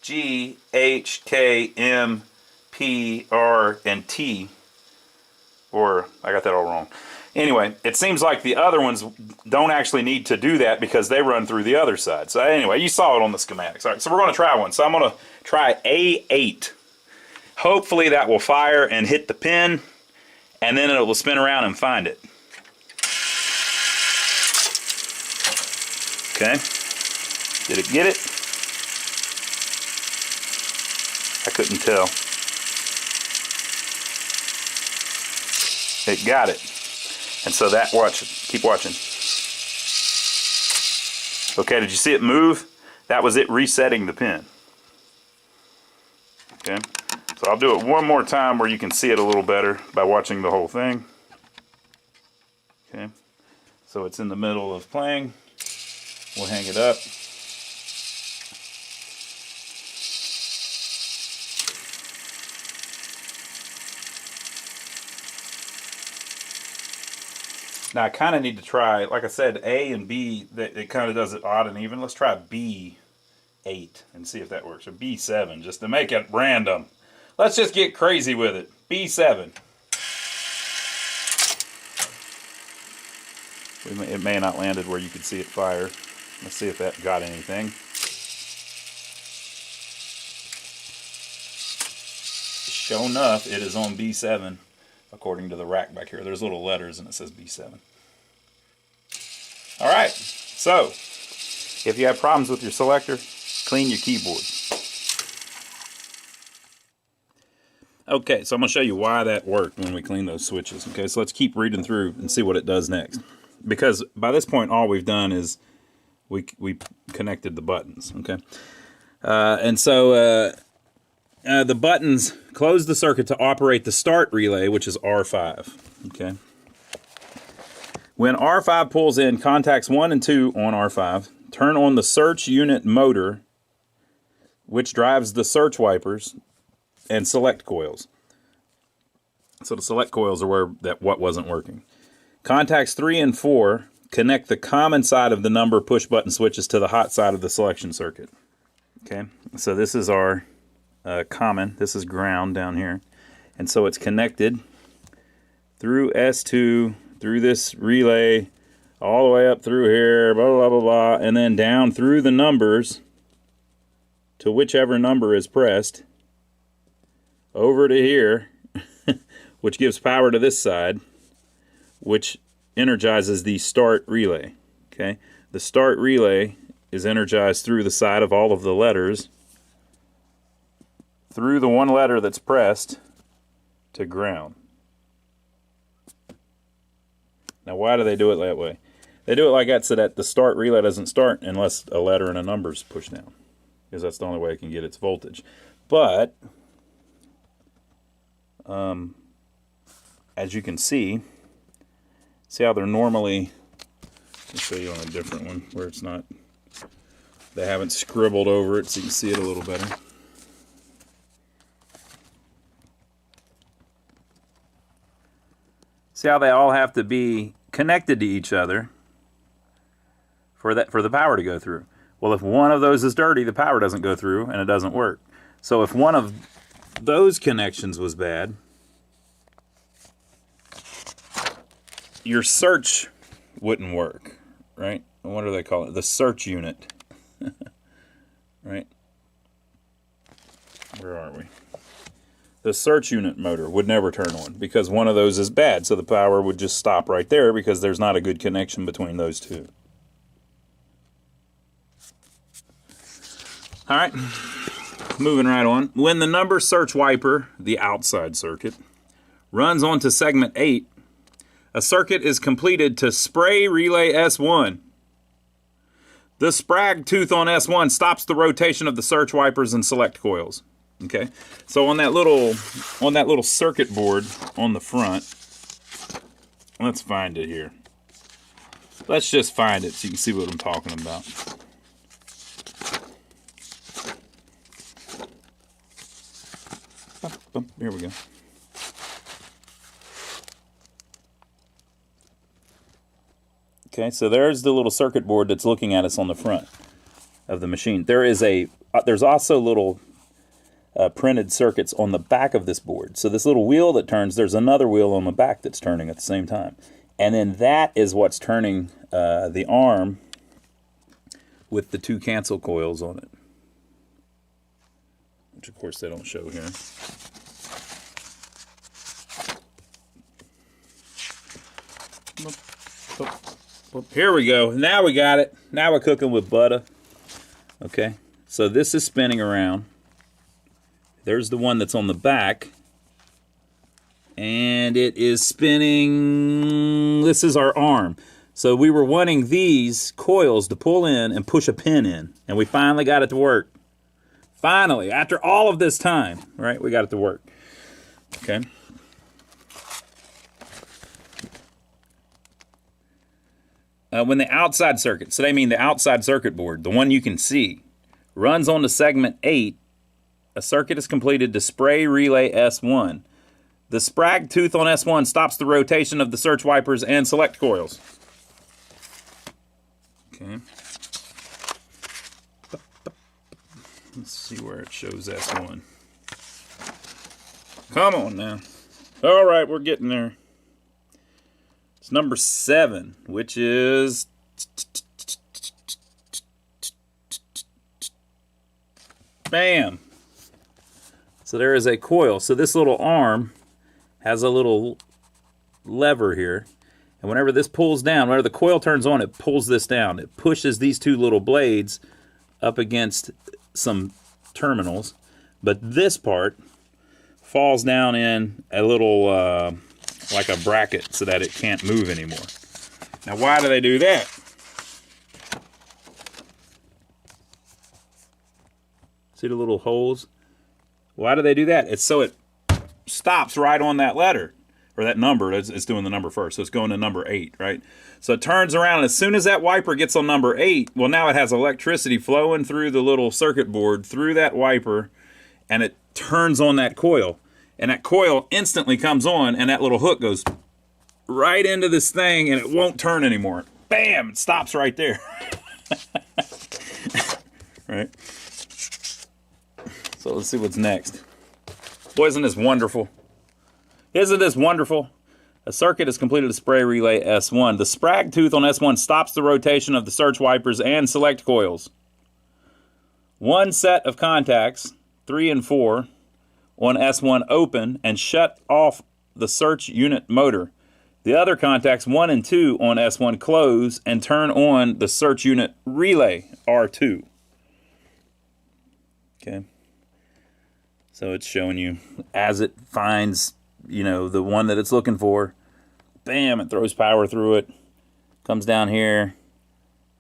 G, H, K, M, P, R, and T, or I got that all wrong. Anyway, it seems like the other ones don't actually need to do that because they run through the other side. So anyway, you saw it on the schematics. All right, so we're going to try one. So I'm going to try A8. Hopefully that will fire and hit the pin, and then it will spin around and find it. Okay. Did it get it? I couldn't tell. It got it. And so that, keep watching. Okay, did you see it move? That was it resetting the pin. Okay, so I'll do it one more time where you can see it a little better by watching the whole thing. Okay, so it's in the middle of playing. We'll hang it up. Now I kind of need to try, like I said, A and B, it kind of does it odd and even. Let's try B8 and see if that works, or B7, just to make it random. Let's just get crazy with it. B7. It may not landed where you could see it fire. Let's see if that got anything. Sure enough, it is on B7. According to the rack back here. There's little letters and it says B7. Alright, so if you have problems with your selector, clean your keyboard. Okay, so I'm going to show you why that worked when we clean those switches. Okay, so let's keep reading through and see what it does next. Because by this point all we've done is we connected the buttons. Okay, and so the buttons close the circuit to operate the start relay, which is R5. Okay. When R5 pulls in, contacts 1 and 2 on R5 turn on the search unit motor, which drives the search wipers and select coils. So the select coils are where what wasn't working. Contacts 3 and 4 connect the common side of the number push button switches to the hot side of the selection circuit. Okay. So this is our common. This is ground down here, and so it's connected through S2, through this relay, all the way up through here, blah blah blah blah, and then down through the numbers to whichever number is pressed, over to here, which gives power to this side, which energizes the start relay. Okay, the start relay is energized through the side of all of the letters, through the one letter that's pressed to ground. Now why do they do it that way? They do it like that so that the start relay doesn't start unless a letter and a number is pushed down, because that's the only way it can get its voltage. But as you can see how they're normally, let me show you on a different one where it's not, they haven't scribbled over it so you can see it a little better. See how they all have to be connected to each other for the power to go through. Well, if one of those is dirty, the power doesn't go through and it doesn't work. So if one of those connections was bad, your search wouldn't work, right? What do they call it? The search unit, right? Where are we? The search unit motor would never turn on because one of those is bad, so the power would just stop right there because there's not a good connection between those two. All right, moving right on. When the number search wiper, the outside circuit, runs onto segment 8, a circuit is completed to spray relay S1. The sprag tooth on S1 stops the rotation of the search wipers and select coils. Okay, so on that little circuit board on the front, let's find it here. Let's just find it so you can see what I'm talking about. Here we go. Okay, so there's the little circuit board that's looking at us on the front of the machine. There's also little printed circuits on the back of this board. So this little wheel that turns, there's another wheel on the back that's turning at the same time. And then that is what's turning the arm with the 2 cancel coils on it. Which of course they don't show here. Here we go. Now we got it. Now we're cooking with butter. Okay. So this is spinning around. There's the one that's on the back. And and it is spinning. This is our arm. So we were wanting these coils to pull in and push a pin in, and we finally got it to work. Finally, after all of this time, right, we got it to work. Okay. When the outside circuit, so they mean the outside circuit board, the one you can see, runs on to segment 8, a circuit is completed to spray relay S1. The sprag tooth on S1 stops the rotation of the search wipers and select coils. Okay. Let's see where it shows S1. Come on now. All right, we're getting there. It's number 7, which is bam. So there is a coil. So this little arm has a little lever here. And whenever this pulls down, whenever the coil turns on, it pulls this down. It pushes these two little blades up against some terminals. But this part falls down in a little, like a bracket so that it can't move anymore. Now, why do they do that? See the little holes? Why do they do that? It's so it stops right on that letter. Or that number, it's doing the number first, so it's going to number 8, right? So it turns around, and as soon as that wiper gets on number 8, well, now it has electricity flowing through the little circuit board, through that wiper, and it turns on that coil. And that coil instantly comes on, and that little hook goes right into this thing, and it won't turn anymore. Bam! It stops right there. Right? So let's see what's next. Boy, isn't this wonderful? Isn't this wonderful? A circuit is completed to spray relay S1. The sprag tooth on S1 stops the rotation of the search wipers and select coils. One set of contacts, 3 and 4, on S1 open and shut off the search unit motor. The other contacts, 1 and 2, on S1 close and turn on the search unit relay, R2. Okay. So it's showing you as it finds, you know, the one that it's looking for. Bam, it throws power through it. Comes down here.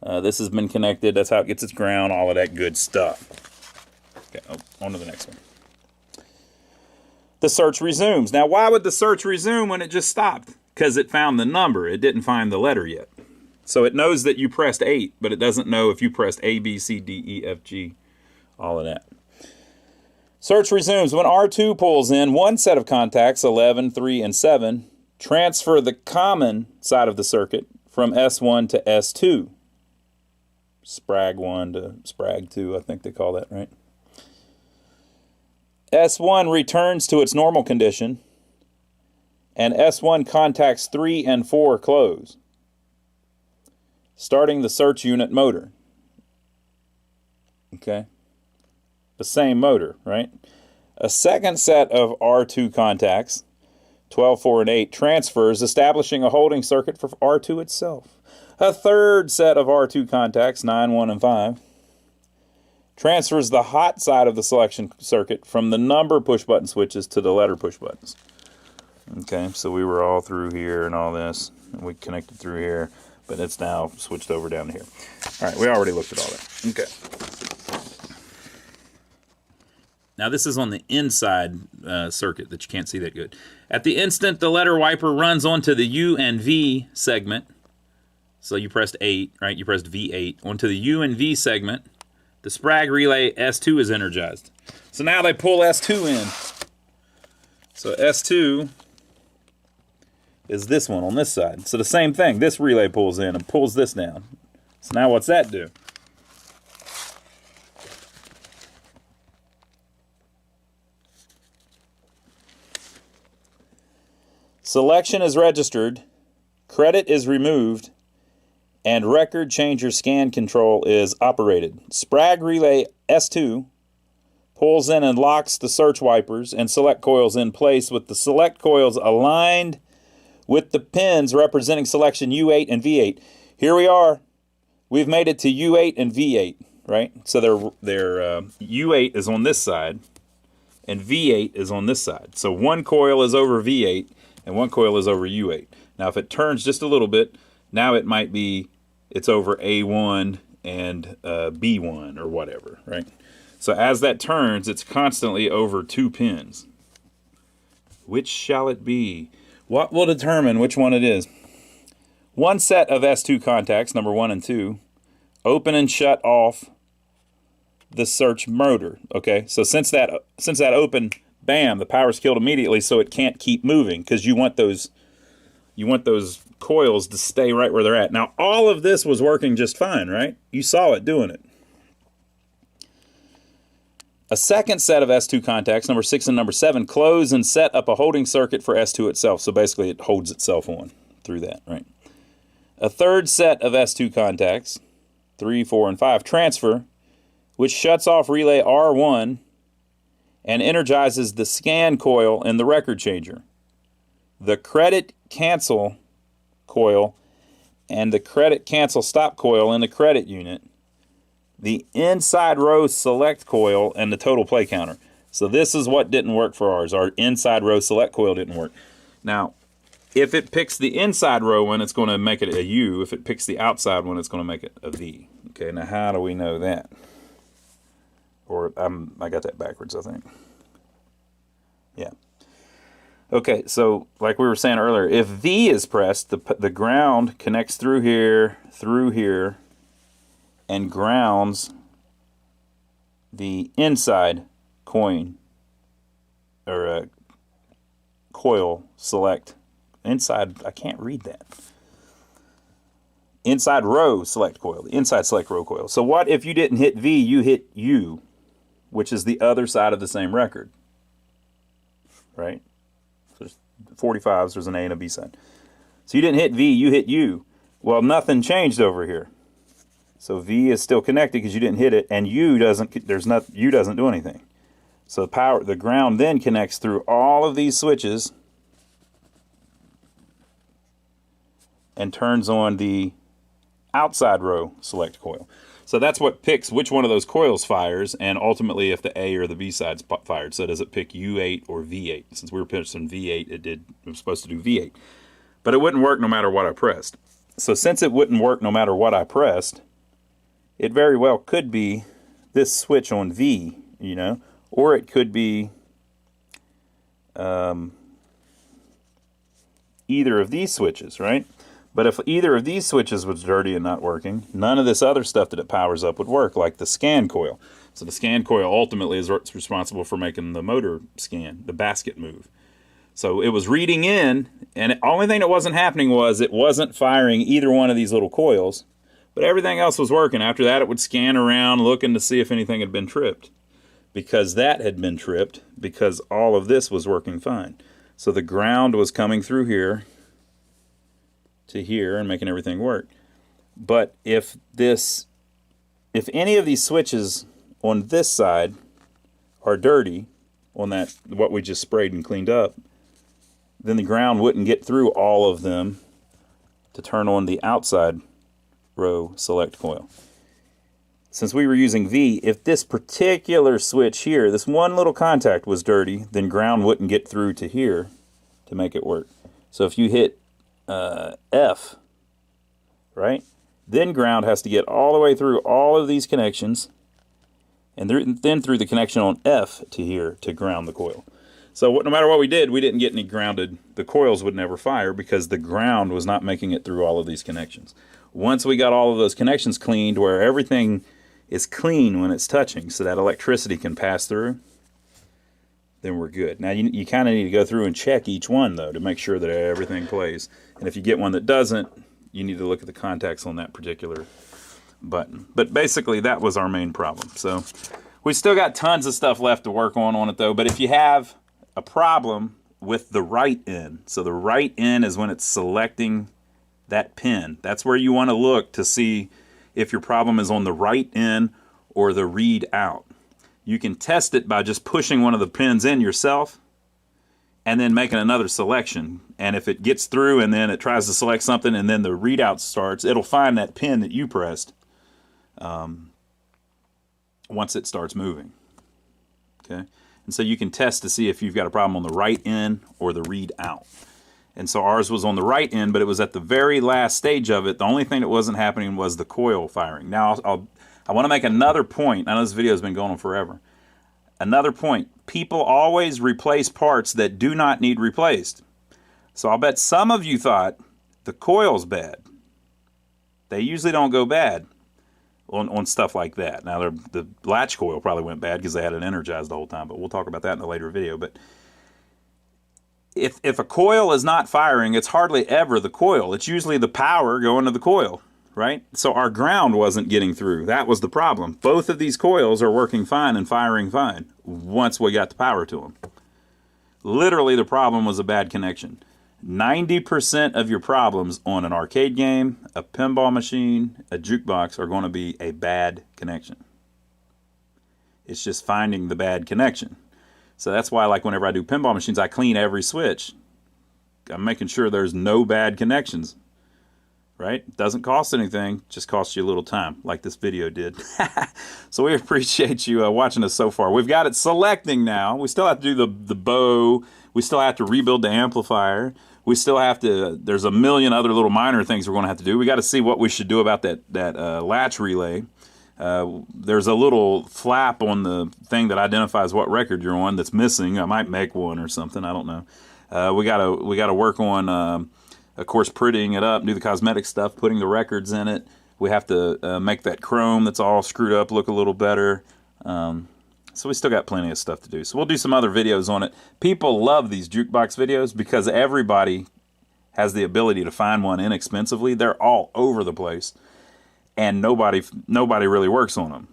This has been connected. That's how it gets its ground, all of that good stuff. Okay, on to the next one. The search resumes. Now, why would the search resume when it just stopped? Because it found the number. It didn't find the letter yet. So it knows that you pressed 8, but it doesn't know if you pressed A, B, C, D, E, F, G, all of that. Search resumes. When R2 pulls in, one set of contacts, 11, 3, and 7, transfer the common side of the circuit from S1 to S2. Sprag 1 to Sprag 2, I think they call that, right? S1 returns to its normal condition, and S1 contacts 3 and 4 close, starting the search unit motor. Okay? The same motor, right? A second set of R2 contacts, 12, 4, and 8, transfers, establishing a holding circuit for R2 itself. A third set of R2 contacts, 9, 1, and 5, transfers the hot side of the selection circuit from the number push-button switches to the letter push-buttons. Okay, so we were all through here and all this, and we connected through here, but it's now switched over down to here. All right, we already looked at all that. Okay. Now this is on the inside circuit that you can't see that good. At the instant the letter wiper runs onto the U and V segment, so you pressed 8, right? You pressed V8. Onto the U and V segment, the sprag relay S2 is energized. So now they pull S2 in. So S2 is this one on this side. So the same thing. This relay pulls in and pulls this down. So now what's that do? Selection is registered, credit is removed, and record changer scan control is operated. Sprag relay S2 pulls in and locks the search wipers and select coils in place with the select coils aligned with the pins representing selection U8 and V8. Here we are. We've made it to U8 and V8, right? So their U8 is on this side and V8 is on this side. So one coil is over V8 and one coil is over U8. Now if it turns just a little bit, now it might be it's over A1 and B1 or whatever, right? So as that turns, it's constantly over 2 pins. Which shall it be? What will determine which one it is? One set of S2 contacts, number 1 and 2, open and shut off the search motor. Okay, so since that opened, bam, the power's killed immediately, so it can't keep moving because you want those coils to stay right where they're at. Now all of this was working just fine, right? You saw it doing it. A second set of S2 contacts, number 6 and number 7, close and set up a holding circuit for S2 itself. So basically it holds itself on through that, right? A third set of S2 contacts, 3, 4, and 5, transfer, which shuts off relay R1 and energizes the scan coil in the record changer, the credit cancel coil, and the credit cancel stop coil in the credit unit, the inside row select coil, and the total play counter. So this is what didn't work for ours. Our inside row select coil didn't work. Now, if it picks the inside row one, it's going to make it a U. If it picks the outside one, it's going to make it a V. Okay, now how do we know that? Or I got that backwards, I think. Yeah. Okay, so like we were saying earlier, if V is pressed, the ground connects through here, and grounds the inside coin or coil select. Inside, I can't read that. Inside row select coil, the inside select row coil. So what if you didn't hit V, you hit U, which is the other side of the same record, right? So there's 45s, there's an A and a B side. So you didn't hit V, you hit U. Well, nothing changed over here. So V is still connected because you didn't hit it, and U doesn't. U doesn't do anything. So the ground then connects through all of these switches and turns on the outside row select coil. So that's what picks which one of those coils fires, and ultimately if the A or the B side's fired. So does it pick U8 or V8? Since we were pitching V8, it was supposed to do V8, but it wouldn't work no matter what I pressed. So since it wouldn't work no matter what I pressed, it very well could be this switch on V, you know, or it could be either of these switches, right? But if either of these switches was dirty and not working, none of this other stuff that it powers up would work, like the scan coil. So the scan coil ultimately is responsible for making the motor scan, the basket move. So it was reading in, and the only thing that wasn't happening was it wasn't firing either one of these little coils, but everything else was working. After that, it would scan around looking to see if anything had been tripped, because that had been tripped because all of this was working fine. So the ground was coming through here to here and making everything work. But if any of these switches on this side are dirty, on that what we just sprayed and cleaned up, then the ground wouldn't get through all of them to turn on the outside row select coil. Since we were using V, if this particular switch here, this one little contact was dirty, then ground wouldn't get through to here to make it work. So if you hit F, right, then ground has to get all the way through all of these connections, and then through the connection on F to here to ground the coil. So no matter what we did, we didn't get any grounded. The coils would never fire because the ground was not making it through all of these connections. Once we got all of those connections cleaned, where everything is clean when it's touching so that electricity can pass through, then we're good. Now you kind of need to go through and check each one though to make sure that everything plays. And if you get one that doesn't, you need to look at the contacts on that particular button. But basically that was our main problem. So we still got tons of stuff left to work on it though. But if you have a problem with the right end, so the right end is when it's selecting that pin. That's where you want to look to see if your problem is on the right in or the read out. You can test it by just pushing one of the pins in yourself and then making another selection. And if it gets through and then it tries to select something and then the readout starts, it'll find that pin that you pressed once it starts moving. Okay, and so you can test to see if you've got a problem on the right in or the read out. And so ours was on the right end, but it was at the very last stage of it. The only thing that wasn't happening was the coil firing. Now, I want to make another point. I know this video has been going on forever. Another point. People always replace parts that do not need replaced. So I'll bet some of you thought the coil's bad. They usually don't go bad on stuff like that. Now, the latch coil probably went bad because they had it energized the whole time, but we'll talk about that in a later video. But if a coil is not firing, it's hardly ever the coil. It's usually the power going to the coil, right? So our ground wasn't getting through. That was the problem. Both of these coils are working fine and firing fine once we got the power to them. Literally, the problem was a bad connection. 90% of your problems on an arcade game, a pinball machine, a jukebox are going to be a bad connection. It's just finding the bad connection. So that's why, like, whenever I do pinball machines, I clean every switch. I'm making sure there's no bad connections, right? It doesn't cost anything, just costs you a little time, like this video did. So we appreciate you watching us so far. We've got it selecting now. We still have to do the bow. We still have to rebuild the amplifier. We still have to, there's a million other little minor things we're going to have to do. We got to see what we should do about that latch relay. There's a little flap on the thing that identifies what record you're on that's missing. I might make one or something. I don't know. We gotta work on, of course, prettying it up, do the cosmetic stuff, putting the records in it. We have to make that chrome that's all screwed up look a little better. So we still got plenty of stuff to do. So we'll do some other videos on it. People love these jukebox videos because everybody has the ability to find one inexpensively. They're all over the place, and nobody really works on them.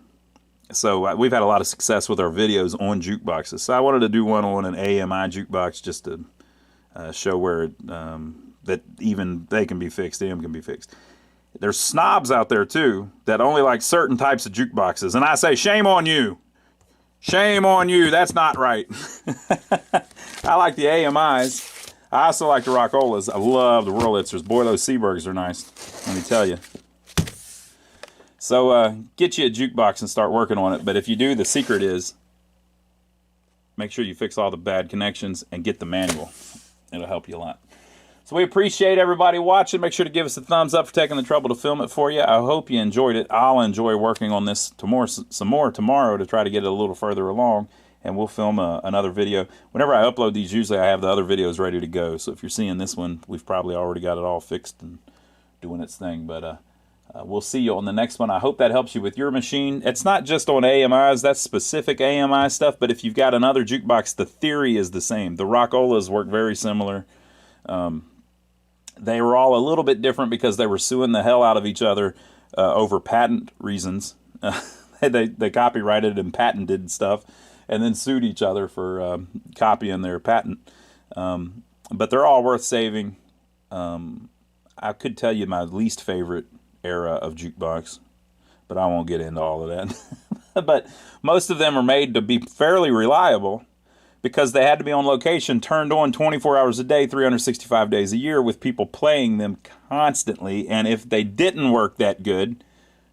So we've had a lot of success with our videos on jukeboxes. So I wanted to do one on an AMI jukebox just to show where that even they can be fixed, AM can be fixed. There's snobs out there too that only like certain types of jukeboxes, and I say shame on you. Shame on you. That's not right. I like the AMIs. I also like the rock-olas. I love the Wurlitzers. Boy, those Seabergs are nice. Let me tell you. So get you a jukebox and start working on it. But if you do, the secret is make sure you fix all the bad connections and get the manual. It'll help you a lot. So we appreciate everybody watching. Make sure to give us a thumbs up for taking the trouble to film it for you. I hope you enjoyed it. I'll enjoy working on this some more tomorrow to try to get it a little further along, and we'll film another video. Whenever I upload these, usually I have the other videos ready to go. So if you're seeing this one, we've probably already got it all fixed and doing its thing. But we'll see you on the next one. I hope that helps you with your machine. It's not just on AMIs. That's specific AMI stuff. But if you've got another jukebox, the theory is the same. The rock-olas work very similar. They were all a little bit different because they were suing the hell out of each other over patent reasons. They copyrighted and patented stuff and then sued each other for copying their patent. But they're all worth saving. I could tell you my least favorite era of jukebox, but I won't get into all of that. But most of them are made to be fairly reliable, because they had to be on location, turned on 24 hours a day, 365 days a year, with people playing them constantly. And if they didn't work that good,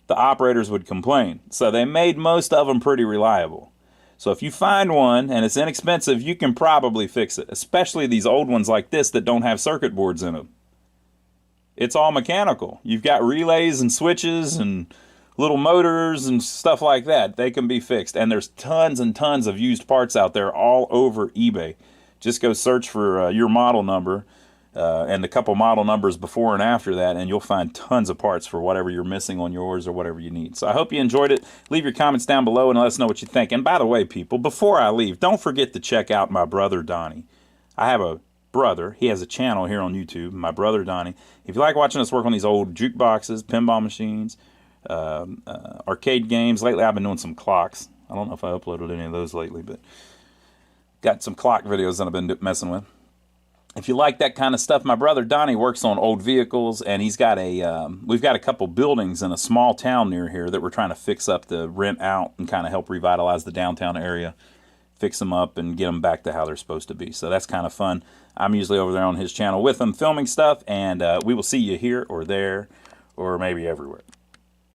the operators would complain. So they made most of them pretty reliable. So if you find one and it's inexpensive, you can probably fix it, especially these old ones like this that don't have circuit boards in them. It's all mechanical. You've got relays and switches and little motors and stuff like that. They can be fixed. And there's tons and tons of used parts out there all over eBay. Just go search for your model number and a couple model numbers before and after that, and you'll find tons of parts for whatever you're missing on yours or whatever you need. So I hope you enjoyed it. Leave your comments down below and let us know what you think. And by the way, people, before I leave, don't forget to check out my brother Donnie. I have a brother. He has a channel here on YouTube, my brother Donnie. If you like watching us work on these old jukeboxes, pinball machines, arcade games. Lately I've been doing some clocks. I don't know if I uploaded any of those lately, but got some clock videos that I've been messing with. If you like that kind of stuff, my brother Donnie works on old vehicles, and he's got we've got a couple buildings in a small town near here that we're trying to fix up to rent out and kind of help revitalize the downtown area, fix them up and get them back to how they're supposed to be. So that's kind of fun. I'm usually over there on his channel with him filming stuff, and we will see you here or there or maybe everywhere.